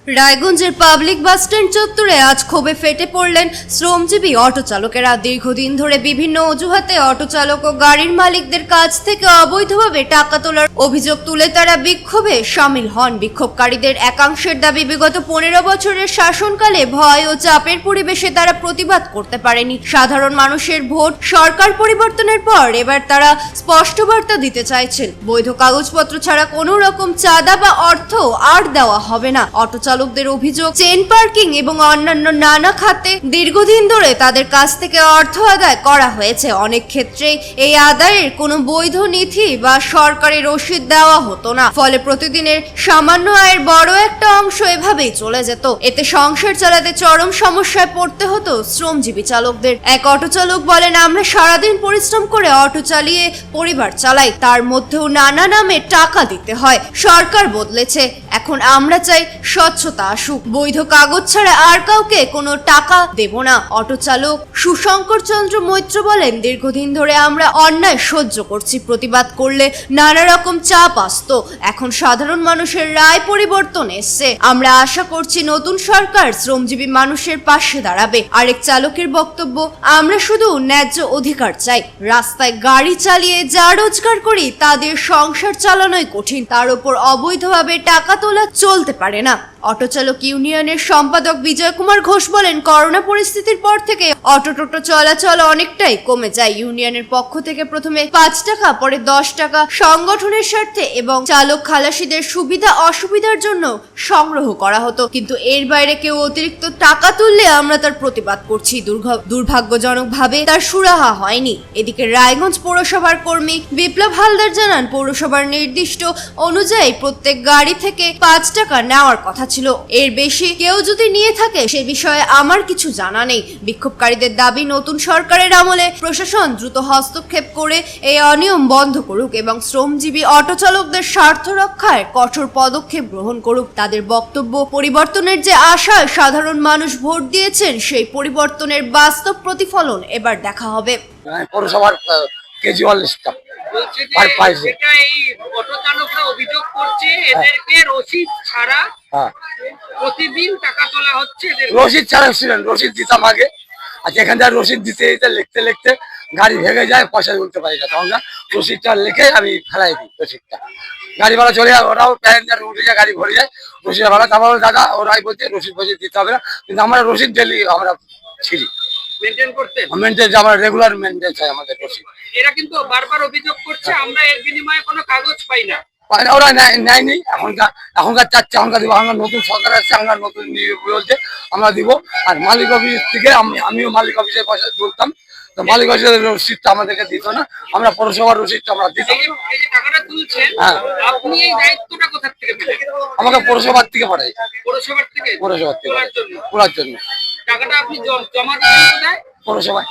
রায়গঞ্জের public bus stand চত্বরে আজ ক্ষোভে ফেটে পড়লেন শ্রমজীবী অটো চালকেরা। দীর্ঘদিন ধরে বিভিন্ন অজুহাতে অটো চালক ও গাড়ির মালিকদের কাছ থেকে অবৈধভাবে টাকা তোলার অভিযোগ তুলে তারা বিক্ষোভে সামিল হন। বিক্ষোভকারীদের একাংশের দাবি, বিগত 15 বছরের শাসনকালে ভয় ও চাপের পরিবেশে তারা প্রতিবাদ করতে পারেনি। সাধারণ মানুষের ভোট সরকার পরিবর্তনের পর এবার তারা স্পষ্ট বার্তা দিতে চাইছেন, বৈধ কাগজপত্র ছাড়া কোনো রকম চাঁদা বা অর্থ আর দেওয়া হবে না। অটো চালকদের অভিযোগ, চেন পার্কিং এবং অন্যান্য নানা খাতে দীর্ঘদিন ধরে তাদের কাছ থেকে অর্থ আদায় করা হয়েছে। অনেক ক্ষেত্রেই এই আদায়ের কোনো বৈধ নীতি বা সরকারি রসিদ দেওয়া হতো না, ফলে প্রতিদিনের সামান্য আয়ের বড় একটা অংশ এভাবেই চলে যেত। এতে সংসার চালাতে চরম সমস্যায় পড়তে হতো শ্রমজীবী চালকদের। এক অটো চালক বলেন, আমরা সারাদিন পরিশ্রম করে অটো চালিয়ে পরিবার চালাই, তার মধ্যেও নানা নামে টাকা দিতে হয়। সরকার বদলেছে, এখন আমরা চাই স্বচ্ছতা আসুক, বৈধ কাগজ ছাড়া আর কাউকে কোনো টাকা দেব না। অটো চালক সুশঙ্কর চন্দ্র মৈত্র বলেন, দীর্ঘদিন ধরে আমরা অন্যায় সহ্য করছি, প্রতিবাদ করলে নানা রকম চাপ আসতো, এখন সাধারণ মানুষের রায় পরিবর্তন এসছে। আমরা আশা করছি নতুন সরকার শ্রমজীবী মানুষের পাশে দাঁড়াবে। আরেক চালকের বক্তব্য, আমরা শুধু ন্যায্য অধিকার চাই। রাস্তায় গাড়ি চালিয়ে যা রোজগার করি তাদের সংসার চালানোই কঠিন, তার উপর অবৈধভাবে টাকা তোলা চলতে পারে না। অটো চালক ইউনিয়নের সম্পাদক বিজয় কুমার ঘোষ বলেন, করোনা পরিস্থিতির পর থেকে অটো টোটো চলাচল অনেকটাই কমে যায়। ইউনিয়নের পক্ষ থেকে প্রথমে 5 টাকা, পরে 10 টাকা সংগঠনের স্বার্থে এবং চালক খালাসিদের সুবিধা অসুবিধার জন্য সংগ্রহ করা হতো, কিন্তু এর বাইরে কেউ অতিরিক্ত টাকা তুললে আমরা তার প্রতিবাদ করছি। দুর্ভাগ্যজনকভাবে তার সুরাহা হয়নি। এদিকে রায়গঞ্জ পৌরসভার কর্মী বিপ্লব হালদার জানান, পৌরসভার নির্দিষ্ট অনুযায়ী প্রত্যেক গাড়ি থেকে 5 টাকা নেওয়ার কথা ছিল, এর বেশি কেউ যদি নিয়ে থাকে সে বিষয়ে আমার কিছু জানা নেই। বিক্ষোভকারীদের দাবি, নতুন সরকারের আমলে প্রশাসন দ্রুত হস্তক্ষেপ করে এই অনিয়ম বন্ধ করুক এবং শ্রমজীবী অটো চালকদের স্বার্থ রক্ষায় কঠোর পদক্ষেপ গ্রহণ করুক। তাদের বক্তব্য, পরিবর্তনের যে আশায় সাধারণ মানুষ ভোট দিয়েছেন সেই পরিবর্তনের বাস্তব প্রতিফলন এবার দেখা হবে। পৌরসভার কেজুয়াল স্টাফ অটো চালকরা অভিযোগ করছে এদেরকে রসিদ ছাড়া প্রতিদিন টাকা তোলা হচ্ছে। রসিদ ছাড়া স্টুডেন্ট রসিদ দিতাম আগে, আর এখান থেকে রসিদ দিতে দিতে লিখতে লিখতে গাড়ি ভেঙে যায়, পয়সা তুলতে পারি না, তখন রসিদটা লিখে আমি ফেলাই দিই। রসিদটা গাড়ি ভাড়া চলে যায়, ওরাও প্যাসেঞ্জার উঠে যায়, গাড়ি ভরে যায়, রসিদ ভাড়া। তারপরে দাদা ওরাই বলছে রসিদ ফসিদ দিতে হবে না, কিন্তু আমরা রসিদ ডেলি আমরা ছিলি মেনটেন করতেন। আমরা রেগুলার মেনটেন চাই আমাদের রসিদ। এরা কিন্তু বারবার অভিযোগ করছে আমরা এর বিনিময়ে কোনো কাগজ পাই না। ওরা নেয়নি, এখনকার চাচ্ছে, এখনকার দিব। আমরা নতুন সরকার আসছে, আমরা নতুন বলছে আমরা দিব। আর মালিক অফিস থেকে আমিও মালিক অফিসে পয়সা তুলতাম, তো মালিক অফিসের রসিদটা আমাদেরকে দিত না, আমরা পৌরসভার রসিদটা আমরা দিতাম। এই যে টাকাটা তুলছেন, আপনি এই দায়িত্বটা কোথা থেকে পেলেন? আমাকে পৌরসভার থেকে পাঠাই, পৌরসভার থেকে তোলার জন্য। টাকাটা আপনি জমা দিলেন কোথায়? পৌরসভায়।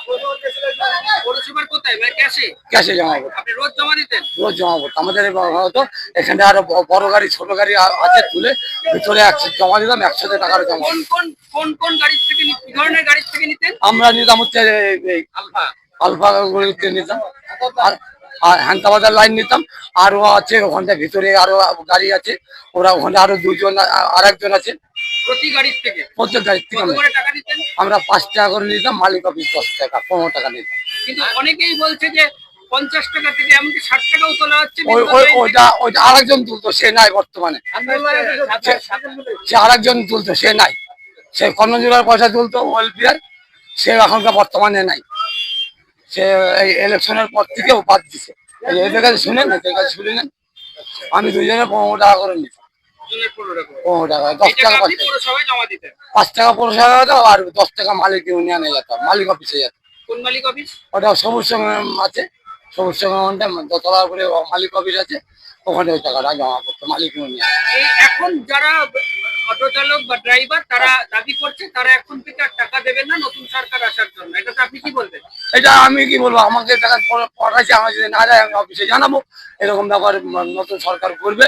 পৌরসভার কোথায়? মানে ক্যাশে জমা করতাম। আপনি রোজ জমা দিতেন? রোজ জমা করতাম। আমাদের হতো এখানে আরো বড় গাড়ি ছোট গাড়ি আছে, তুলে ভিতরে জমা দিতাম, একসাথে টাকাটা জমা। কোন গাড়ির থেকে, কি ধরনের গাড়ির থেকে নিতেন? আমরা নিতাম হচ্ছে আলফা গাড়িতে নিতাম, আর হ্যান্তাবাজার লাইন নিতাম। আরো আছে ওখানটা ভিতরে আরো গাড়ি আছে, ওরা ওখানে আরো দুজন আর একজন আছে। প্রতি গাড়ির থেকে? প্রত্যেক গাড়ির থেকে টাকা নিতেন? আমরা 5 টাকা করে নিতাম, মালিক অফিস 10 টাকা 15 টাকা নিতাম। কিন্তু অনেকেই বলছে যে 50 টাকা থেকে এমনকি 60 টাকাও তোলা হচ্ছে। ওইটা আরেকজন তুলতো, সে নাই বর্তমানে। সে আরেকজন তুলতো, সে নাই। সে কর্মজোড়ার পয়সা তুলতো ওয়েলফেয়ার, সে এখনকার বর্তমানে নাই। সে এই ইলেকশনের পর থেকেও বাদ দিছে। এদের কাছে শুনেন, এদের কাছে শুনে নেন। আমি দুজনে 15 টাকা করে নিতাম। 15 টাকা, 10 টাকা 5 টাকা পৌরসভা দাও, আর 10 টাকা মালিক ইউনিয়নে যেতাম, মালিক অফিসে যেতাম। কোন মালিক অফিস? ওটা সবুজ সংগ্রাম আছে, সবুজ সংগ্রামটা দোতলার উপরে মালিক অফিস আছে, ওখানে ওই টাকাটা জমা করতো মালিক ইউনিয়ন। এখন যারা অটো চালক বা ড্রাইভার তারা দাবি করছে তারা এখন থেকে আর টাকা দেবেন না নতুন সরকার আসার জন্য, এটাতে আপনি কি বলবেন? এটা আমি কি বলবো, আমাকে টাকা পাঠাচ্ছে, আমার যদি না যায় আমি অফিসে জানাবো এরকম ব্যাপার, নতুন সরকার করবে,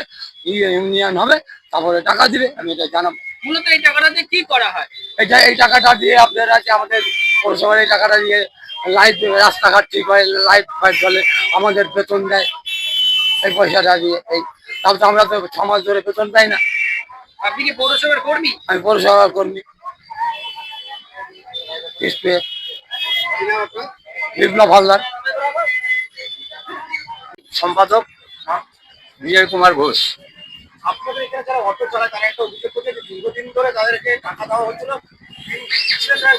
ইউনিয়ন হবে, তারপরে টাকা দিবে, আমি এটা জানাবো। মূলত এই টাকাটা দিয়ে কি করা হয়? এই টাকাটা দিয়ে আপনার আছে আমাদের পৌরসভার, এই টাকাটা দিয়ে লাইট, রাস্তাঘাট ঠিক হয়, লাইট ফাইট চলে, আমাদের বেতন দেয় এই পয়সাটা দিয়ে। এই তাহলে তো আমরা তো 6 মাস ধরে বেতন পাই না। আপনি কি পৌরসভার কর্মী? আমি পৌরসভার কর্মী এসপি বিপ্লব হালদার, সম্পাদক বিজয় কুমার ঘোষ। আপনাদের এখানে যারা অটো চালায় তারা একটা অভিযোগ করছে যে দীর্ঘদিন ধরে তাদেরকে টাকা দেওয়া হচ্ছিল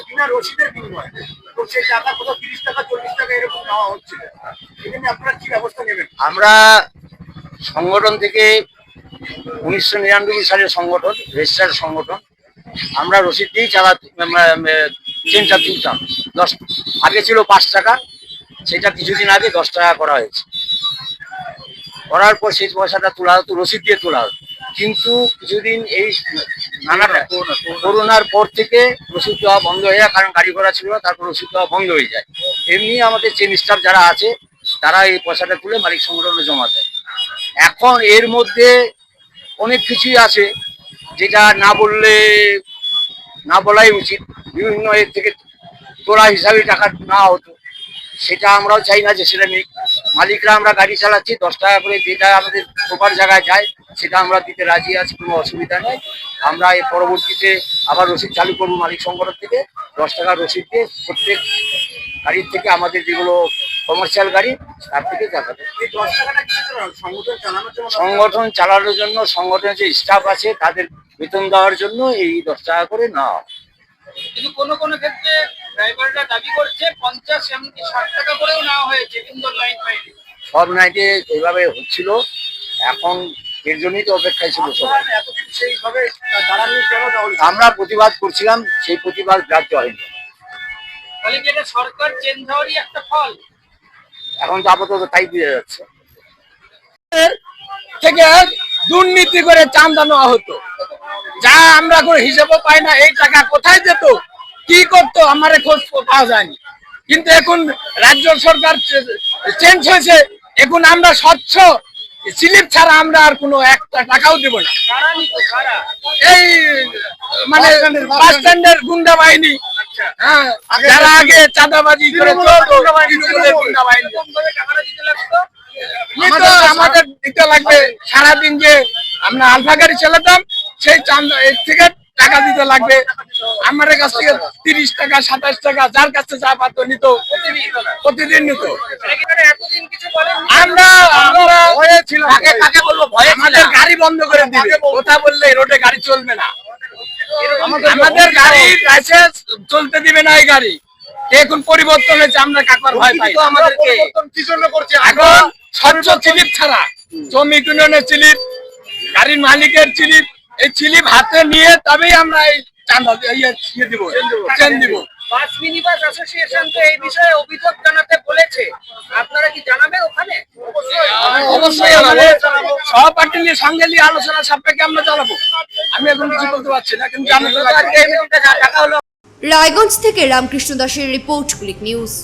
বিনা রসিদের বিনিময়ে, তো সেই টাকা কোথাও 30 টাকা 40 টাকা এরকম নেওয়া হচ্ছিল। এখানে আপনারা কি ব্যবস্থা নেবেন? আমরা সংগঠন থেকে 1999 সালের সংগঠন, রেজিস্টার্ড সংগঠন, আমরা রসিদ দিয়েই ট্রেনটা তুলতাম। আগে ছিল 5 টাকা, সেটা কিছুদিন আগে 10 টাকা করা হয়েছে। করার পর সেই পয়সাটা তোলা হতো, রসিদ দিয়ে তোলা হতো। কিন্তু কিছুদিন এই করোনার পর থেকে রসিদ দেওয়া বন্ধ হয়ে যায়, কারণ গাড়ি ঘোড়া ছিল না, তারপর রসিদ দেওয়া বন্ধ হয়ে যায়। এমনি আমাদের চেন স্টাফ যারা আছে তারা এই পয়সাটা তুলে মালিক সংগঠনে জমা দেয়। এখন এর মধ্যে অনেক কিছুই আছে যেটা না বলাই উচিত। বিভিন্ন এর থেকে তোলা হিসাবে টাকা নেওয়া হতো, সেটা আমরাও চাই না যে সেটা নেই। মালিকরা আমরা গাড়ি চালাচ্ছি 10 টাকা করে, যেটা আমাদের প্রপার জায়গায় যায় সেটা আমরা দিতে রাজি আছি, কোনো অসুবিধা নেই। আমরা এর পরবর্তীতে আবার রসিদ চালু করবো মালিক সংগঠন থেকে। 10 টাকার রসিদ দিয়ে প্রত্যেক গাড়ির থেকে আমাদের যেগুলো কমার্শিয়াল গাড়ি তার থেকে টাকা দেয়। এই 10 টাকাটা কি সংগঠন চালানোর জন্য? সংগঠন চালানোর জন্য, সংগঠনের যে স্টাফ আছে তাদের বেতন দেওয়ার জন্য এই 10 টাকা করে নেওয়া। কিন্তু কোনো ক্ষেত্রে ড্রাইভাররা দাবি করছে 50 এমনকি 60 টাকা করেও নেওয়া হয়েছে কিন্তু লাইন পাইনি। সব নাইটে এইভাবে হচ্ছিল, এখন এর জন্যই তো অপেক্ষায় ছিল সবাই। এতদিন সেইভাবে দাঁড়ানো কেন তাহলে? আমরা প্রতিবাদ করছিলাম, সেই প্রতিবাদ গ্রাহ্য হয়নি। তাহলে কি এটা সরকার চেঞ্জ হওয়ারই একটা ফল? এখন তো আপাতত তাই দিয়ে যাচ্ছে। থেকে দুর্নীতি করে চাঁদা নেওয়া হতো, যা আমরা কোনো হিসেবে পাই না। এই টাকা কোথায় যেত, কি করতো, আমার খোঁজ পাওয়া যায়নি। কিন্তু এখন রাজ্য সরকার চেঞ্জ হয়েছে, এখন আমরা স্বচ্ছ স্লিপ ছাড়া আমরা আর কোনো একটা টাকাও দেব না। কারা নিত? কারা? এই মানে বাস স্ট্যান্ডের গুন্ডা বাহিনী, হ্যাঁ, যারা আগে চাঁদাবাজি করে চলতো, তৃণমূলের গুন্ডা বাহিনী। কোনভাবে টাকাটা দিতে লাগতো? আমাদের দিতে লাগবে সারাদিন যে আমরা আলফা গাড়ি চালাতাম, সেই চাঁদা এর থেকে টাকা দিতে লাগবে। আমাদের কাছ থেকে 30 টাকা 27 টাকা যার কাছে যা পাতো নিত, প্রতিদিন নিত। এতদিন কিছু বলেননি? আমরা ভয়ে ছিলাম, কাকে বলবো, ভয়ে আমাদের গাড়ি বন্ধ করে দিবে, কথা বললে রোডে গাড়ি চলবে না। আমাদের গাড়ি লাইসেন্স চলতে দিবে না এই গাড়ি। এখন পরিবর্তন হয়েছে, আমরা কাকার ভয় পাই। আমাদেরকে কি জন্য করছে? এখন স্বচ্ছ স্লিপ ছাড়া, জমি ইউনিয়নের স্লিপ, গাড়ির মালিকের স্লিপ, এই স্লিপ হাতে নিয়ে তবেই আমরা এই চাঁদা দিব, চেন দিব। বাস মিনিবাস অ্যাসোসিয়েশন তো এই বিষয়ে অভিযোগ জানাতে বলেছে, আপনারা কি জানাবেন ওখানে? অবশ্যই আমাদের সহপাঠী নিয়ে সঙ্গে নিয়ে আলোচনা সাপেক্ষে আমরা চালাবো। আমি এখন কিছু বলতে পারছি না, কিন্তু জানাতে লাগবে। রায়গঞ্জ থেকে রামকৃষ্ণ দাসের রিপোর্ট, ক্লিক নিউজ।